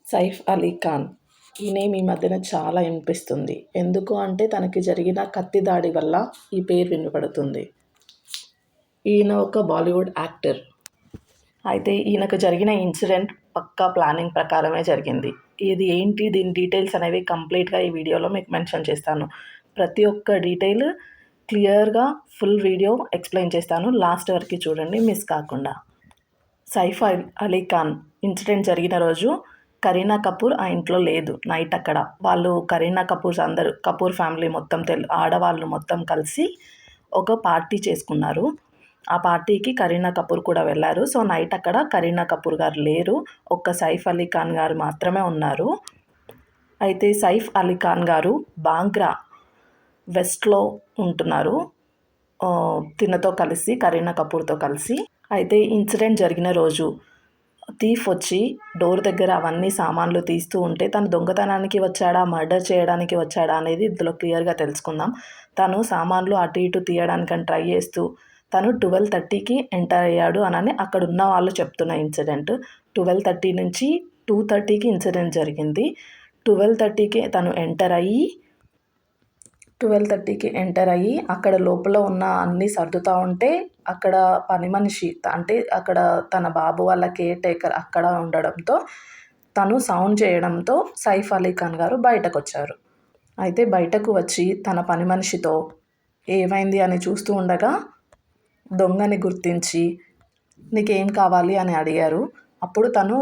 సైఫ్ అలీ ఖాన్. ఈ నేమ్ ఈ మధ్యన చాలా వినిపిస్తుంది. ఎందుకు అంటే తనకి జరిగిన కత్తి దాడి వల్ల ఈ పేరు వినపడుతుంది. ఈయన ఒక బాలీవుడ్ యాక్టర్. అయితే ఈయనకు జరిగిన ఇన్సిడెంట్ పక్కా ప్లానింగ్ ప్రకారమే జరిగింది. ఇది ఏంటి, దీని డీటెయిల్స్ అనేవి కంప్లీట్గా ఈ వీడియోలో మీకు మెన్షన్ చేస్తాను. ప్రతి ఒక్క డీటెయిల్ క్లియర్గా ఫుల్ వీడియో ఎక్స్ప్లెయిన్ చేస్తాను. లాస్ట్ వరకు చూడండి, మిస్ కాకుండా. సైఫ్ అలీ ఖాన్ ఇన్సిడెంట్ జరిగిన రోజు కరీనా కపూర్ ఆ ఇంట్లో లేదు. నైట్ అక్కడ వాళ్ళు కరీనా కపూర్ ఫ్యామిలీ మొత్తం ఆడవాళ్ళు మొత్తం కలిసి ఒక పార్టీ చేసుకున్నారు. ఆ పార్టీకి కరీనా కపూర్ కూడా వెళ్ళారు. సో నైట్ అక్కడ కరీనా కపూర్ గారు లేరు, ఒక్క సైఫ్ అలీ ఖాన్ గారు మాత్రమే ఉన్నారు. అయితే సైఫ్ అలీ ఖాన్ గారు బాంగ్రా వెస్ట్లో ఉంటున్నారు తినతో కలిసి, కరీనా కపూర్తో కలిసి. అయితే ఇన్సిడెంట్ జరిగిన రోజు థీఫ్ వచ్చి డోర్ దగ్గర అవన్నీ సామాన్లు తీస్తూ ఉంటే తను దొంగతనానికి వచ్చాడా, మర్డర్ చేయడానికి వచ్చాడా అనేది ఇందులో క్లియర్గా తెలుసుకుందాం. తను సామాన్లు అటు ఇటు తీయడానికని ట్రై చేస్తూ తను 12:30కి ఎంటర్ అయ్యాడు అని అక్కడ ఉన్న వాళ్ళు చెప్తున్న ఇన్సిడెంట్. 12:30 నుంచి 2:30కి ఇన్సిడెంట్ జరిగింది. 12:30కి తను ఎంటర్ అయ్యి అక్కడ లోపల ఉన్న అన్నీ సర్దుతూ ఉంటే అక్కడ పని మనిషి, అంటే అక్కడ తన బాబు వాళ్ళ కేర్ టేకర్ అక్కడ ఉండడంతో తను సౌండ్ చేయడంతో సైఫ్ అలీ ఖాన్ గారు బయటకు వచ్చారు. అయితే బయటకు వచ్చి తన పని మనిషితో ఏమైంది అని చూస్తూ ఉండగా దొంగని గుర్తించి నీకేం కావాలి అని అడిగారు. అప్పుడు తను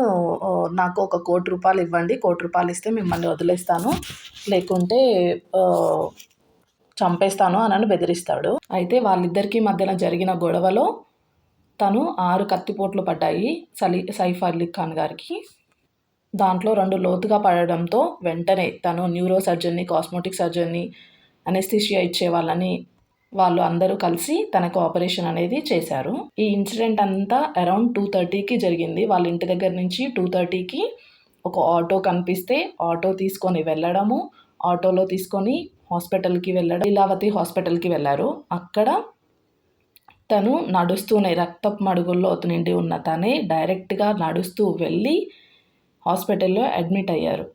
నాకు ఒక ₹1,00,00,000 ఇవ్వండి, ₹1,00,00,000 ఇస్తే మిమ్మల్ని వదిలేస్తాను, లేకుంటే చంపేస్తాను అని బెదిరిస్తాడు. అయితే వాళ్ళిద్దరికీ మధ్యన జరిగిన గొడవలో తను 6 కత్తిపోట్లు పడ్డాయి సైఫ్ అలీ ఖాన్ గారికి. దాంట్లో 2 లోతుగా పడడంతో వెంటనే తను న్యూరో సర్జన్ని, కాస్మెటిక్ సర్జన్ని, అనెస్థీషియా ఇచ్చే వాళ్ళు అందరూ కలిసి తనకు ఆపరేషన్ అనేది చేశారు. ఈ ఇన్సిడెంట్ అంతా అరౌండ్ 2:30కి జరిగింది. వాళ్ళ ఇంటి దగ్గర నుంచి 2:30కి ఒక ఆటో కనిపిస్తే ఆటో తీసుకొని వెళ్ళడము, ఆటోలో తీసుకొని లీలావతి హాస్పిటల్కి వెళ్ళారు. అక్కడ తను నడుస్తూనే రక్తపు మడుగుల్లో నిండి ఉన్న తనే డైరెక్ట్గా నడుస్తూ వెళ్ళి హాస్పిటల్లో అడ్మిట్ అయ్యారు.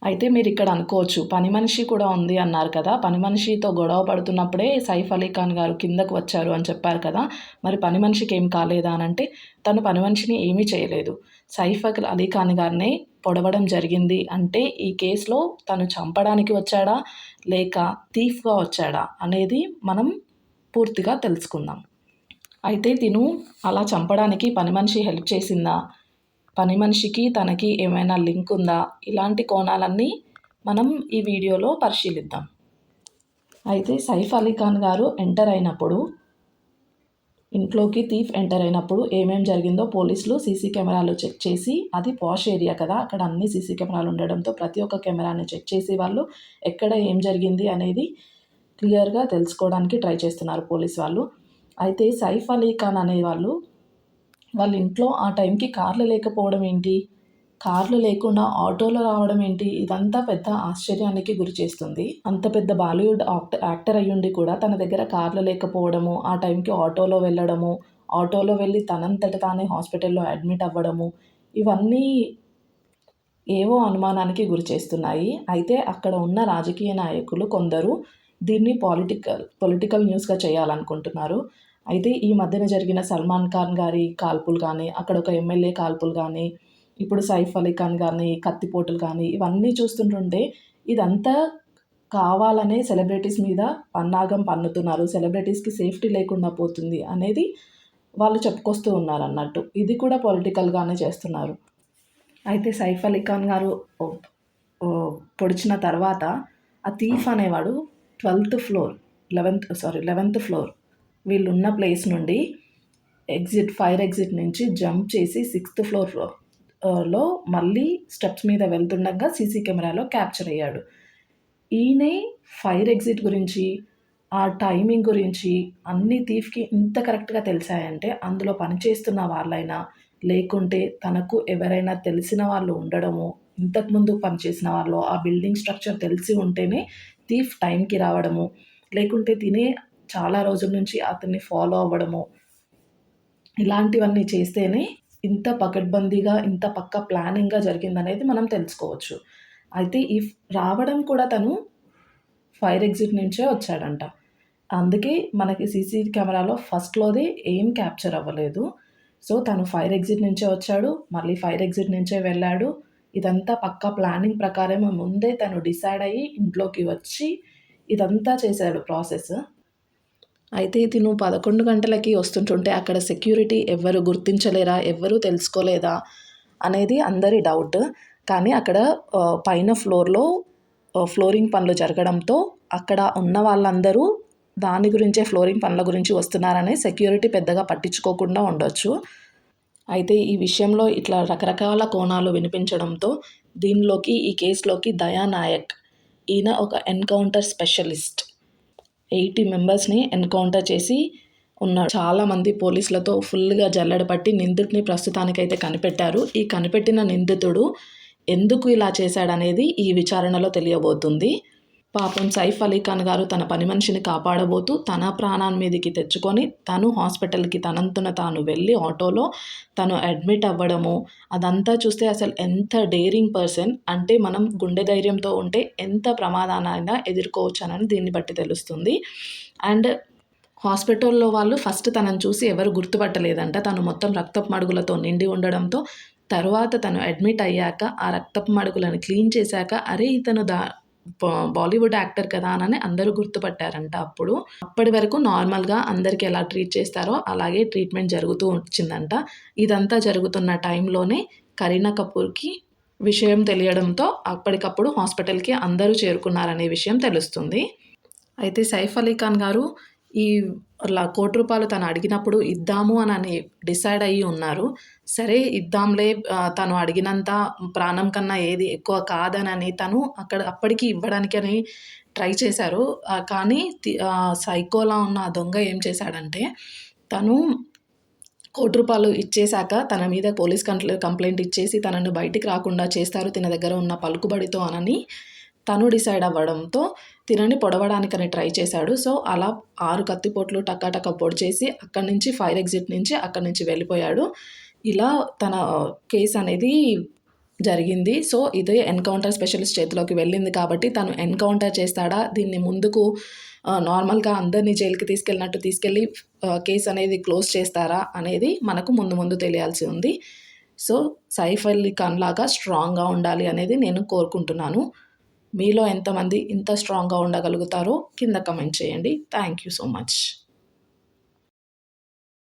అయితే మీరు ఇక్కడ అనుకోవచ్చు, పని మనిషి కూడా ఉంది అన్నారు కదా, పని మనిషితో గొడవ పడుతున్నప్పుడే సైఫ్ అలీ ఖాన్ గారు కిందకు వచ్చారు అని చెప్పారు కదా, మరి పని మనిషికి ఏం కాలేదా అని అంటే తను పని మనిషిని ఏమీ చేయలేదు. సైఫ్ అలీ ఖాన్ గారిని పొడవడం జరిగింది. అంటే ఈ కేసులో తను చంపడానికి వచ్చాడా లేక థీఫ్గా వచ్చాడా అనేది మనం పూర్తిగా తెలుసుకుందాం. అయితే తిను అలా చంపడానికి పని మనిషి హెల్ప్ చేసిందా, పని మనిషికి తనకి ఏమైనా లింక్ ఉందా, ఇలాంటి కోణాలన్నీ మనం ఈ వీడియోలో పరిశీలిద్దాం. అయితే సైఫ్ అలీ ఖాన్ గారు ఇంట్లోకి థీఫ్ ఎంటర్ అయినప్పుడు ఏమేం జరిగిందో పోలీసులు సీసీ కెమెరాలు చెక్ చేసి, అది పాష్ ఏరియా కదా, అక్కడ అన్ని సీసీ కెమెరాలు ఉండడంతో ప్రతి ఒక్క కెమెరాని చెక్ చేసి వాళ్ళు ఎక్కడ ఏం జరిగింది అనేది క్లియర్గా తెలుసుకోవడానికి ట్రై చేస్తున్నారు పోలీస్ వాళ్ళు. అయితే సైఫ్ అలీ ఖాన్ అనేవాళ్ళు వాళ్ళ ఇంట్లో ఆ టైంకి కార్లు లేకపోవడం ఏంటి, కార్లు లేకుండా ఆటోలో రావడం ఏంటి, ఇదంతా పెద్ద ఆశ్చర్యానికి గురి చేస్తుంది. అంత పెద్ద బాలీవుడ్ యాక్టర్ అయ్యుండి కూడా తన దగ్గర కార్లు లేకపోవడము, ఆ టైంకి ఆటోలో వెళ్ళడము, ఆటోలో వెళ్ళి తనంతట తానే హాస్పిటల్లో అడ్మిట్ అవ్వడము, ఇవన్నీ ఏవో అనుమానానికి గురి చేస్తున్నాయి. అయితే అక్కడ ఉన్న రాజకీయ నాయకులు కొందరు దీన్ని పొలిటికల్ న్యూస్గా చేయాలనుకుంటున్నారు. అయితే ఈ మధ్యన జరిగిన సల్మాన్ ఖాన్ గారి కాల్పులు కానీ, అక్కడ ఒక ఎమ్మెల్యే కాల్పులు కానీ, ఇప్పుడు సైఫ్ అలీ ఖాన్ గారిని కత్తిపోటులు కానీ, ఇవన్నీ చూస్తుంటుంటే ఇదంతా కావాలనే సెలబ్రిటీస్ మీద పన్నాగం పన్నుతున్నారు, సెలబ్రిటీస్కి సేఫ్టీ లేకుండా పోతుంది అనేది వాళ్ళు చెప్పుకొస్తూ ఉన్నారు అన్నట్టు. ఇది కూడా పొలిటికల్గానే చేస్తున్నారు. అయితే సైఫ్ అలీ ఖాన్ గారు పొడిచిన తర్వాత ఆ థీఫ్ అనేవాడు 11th ఫ్లోర్ వీళ్ళున్న ప్లేస్ నుండి ఫైర్ ఎగ్జిట్ నుంచి జంప్ చేసి 6th ఫ్లోర్లో మళ్ళీ స్టెప్స్ మీద వెళ్తుండగా సీసీ కెమెరాలో క్యాప్చర్ అయ్యాడు. ఈయనే ఫైర్ ఎగ్జిట్ గురించి, ఆ టైమింగ్ గురించి అన్ని థీఫ్కి ఇంత కరెక్ట్గా తెలిసాయంటే అందులో పనిచేస్తున్న వాళ్ళైనా లేకుంటే తనకు ఎవరైనా తెలిసిన వాళ్ళు ఉండడము, ఇంతకుముందు పనిచేసిన వాళ్ళు, ఆ బిల్డింగ్ స్ట్రక్చర్ తెలిసి ఉంటేనే థీఫ్ టైంకి రావడము, లేకుంటే తినే చాలా రోజుల నుంచి అతన్ని ఫాలో అవ్వడము, ఇలాంటివన్నీ చేస్తేనే ఇంత పకడ్బందీగా, ఇంత పక్కా ప్లానింగ్‌గా జరిగిందనేది మనం తెలుసుకోవచ్చు. అయితే రావడం కూడా తను ఫైర్ ఎగ్జిట్ నుంచే వచ్చాడంట. అందుకే మనకి సీసీ కెమెరాలో ఫస్ట్‌లోది ఏం క్యాప్చర్ అవ్వలేదు. సో, తను ఫైర్ ఎగ్జిట్ నుంచే వచ్చాడు. మళ్ళీ ఫైర్ ఎగ్జిట్ నుంచే వెళ్ళాడు. ఇదంతా పక్కా ప్లానింగ్ ప్రకారమే ముందే తను డిసైడ్ అయ్యి ఇంట్లోకి వచ్చి ఇదంతా చేశాడు ప్రాసెస్. అయితే తిను 11 గంటలకి వస్తుంటుంటే అక్కడ సెక్యూరిటీ ఎవ్వరు గుర్తించలేరా? ఎవ్వరు తెలుసుకోలేదా? అనేది అందరి డౌట్. కానీ అక్కడ పైన ఫ్లోర్‌లో ఫ్లోరింగ్ పనులు జరగడంతో అక్కడ ఉన్న వాళ్ళందరూ దాని గురించే ఫ్లోరింగ్ పనుల గురించి వస్తున్నారని సెక్యూరిటీ పెద్దగా పట్టించుకోకుండా ఉండొచ్చు. అయితే ఈ విషయంలో ఇట్లా రకరకాల కోణాలు వినిపించడంతో ఈ కేస్‌లోకి దయా నాయక్ ఈయన ఒక ఎన్‌కౌంటర్ స్పెషలిస్ట్. 80 మెంబర్స్‌ని ఎన్‌కౌంటర్ చేసి ఉన్నాడు. చాలామంది పోలీసులతో ఫుల్‌గా జల్లెడ పట్టి నిందితుడిని ప్రస్తుతానికైతే కనిపెట్టారు. ఈ కనిపెట్టిన నిందితుడు ఎందుకు ఇలా చేశాడనేది ఈ విచారణలో తెలియబోతుంది. పాపం సైఫ్ అలీ ఖాన్ గారు తన పని మనిషిని కాపాడబోతూ తన ప్రాణాన్ని మీదకి తెచ్చుకొని తను హాస్పిటల్‌కి తనంతట తాను వెళ్ళి ఆటోలో తను అడ్మిట్ అవ్వడము, అదంతా చూస్తే అసలు ఎంత డేరింగ్ పర్సన్ అంటే మనం గుండె ధైర్యంతో ఉంటే ఎంత ప్రమాదాన్నైనా ఎదుర్కోవచ్చనని దీన్ని బట్టి తెలుస్తుంది. అండ్ హాస్పిటల్‌లో వాళ్ళు ఫస్ట్ తనని చూసి ఎవరు గుర్తుపట్టలేదంట. తను మొత్తం రక్తపు మడుగులతో నిండి ఉండడంతో తరువాత తను అడ్మిట్ అయ్యాక ఆ రక్తపు మడుగులను క్లీన్ చేశాక అరే! ఇతను బాలీవుడ్ యాక్టర్ కదా అని అందరూ గుర్తుపట్టారంట అప్పుడు. అప్పటి వరకు నార్మల్‌గా అందరికి ఎలా ట్రీట్ చేస్తారో అలాగే ట్రీట్మెంట్ జరుగుతూ వచ్చిందంట. ఇదంతా జరుగుతున్న టైంలోనే కరీనా కపూర్‌కి విషయం తెలియడంతో అప్పటికప్పుడు హాస్పిటల్‌కి అందరూ చేరుకున్నారనే విషయం తెలుస్తుంది. అయితే సైఫ్ అలీ ఖాన్ గారు ఈ ₹1,00,00,000 తను అడిగినప్పుడు ఇద్దాము అని డిసైడ్ అయ్యి ఉన్నారు. సరే ఇద్దాంలే, తను అడిగినంత ప్రాణం కన్నా ఏది ఎక్కువ కాదనని తను అప్పటికి ఇవ్వడానికని ట్రై చేశారు. కానీ సైకోలా ఉన్న ఆ దొంగ ఏం చేశాడంటే తను ₹1,00,00,000 ఇచ్చేశాక తన మీద పోలీస్ కంప్లెయింట్ ఇచ్చేసి తనను బయటికి రాకుండా చేస్తారు తిన దగ్గర ఉన్న పలుకుబడితో అనని తను డిసైడ్ అవ్వడంతో తినని పొడవడానికని ట్రై చేశాడు. సో, అలా 6 కత్తిపోట్లు టక పొడిచేసి అక్కడి నుంచి ఫైర్ ఎగ్జిట్ నుంచి అక్కడి నుంచి వెళ్ళిపోయాడు. ఇలా తన కేస్ అనేది జరిగింది. సో, ఇదే ఎన్‌కౌంటర్ స్పెషలిస్ట్ చేతిలోకి వెళ్ళింది కాబట్టి తను ఎన్‌కౌంటర్ చేస్తాడా? దీన్ని ముందుకు నార్మల్‌గా అందరిని జైలుకి తీసుకెళ్ళినట్టు తీసుకెళ్ళి కేస్ అనేది క్లోజ్ చేస్తారా? అనేది మనకు ముందు తెలియాల్సి ఉంది. సో, సైఫ్ అలీ ఖాన్ లాగా స్ట్రాంగ్‌గా ఉండాలి అనేది నేను కోరుకుంటున్నాను. మీలో ఎంతమంది ఇంత స్ట్రాంగ్‌గా ఉండగలుగుతారో కింద కమెంట్ చేయండి. Thank you so much.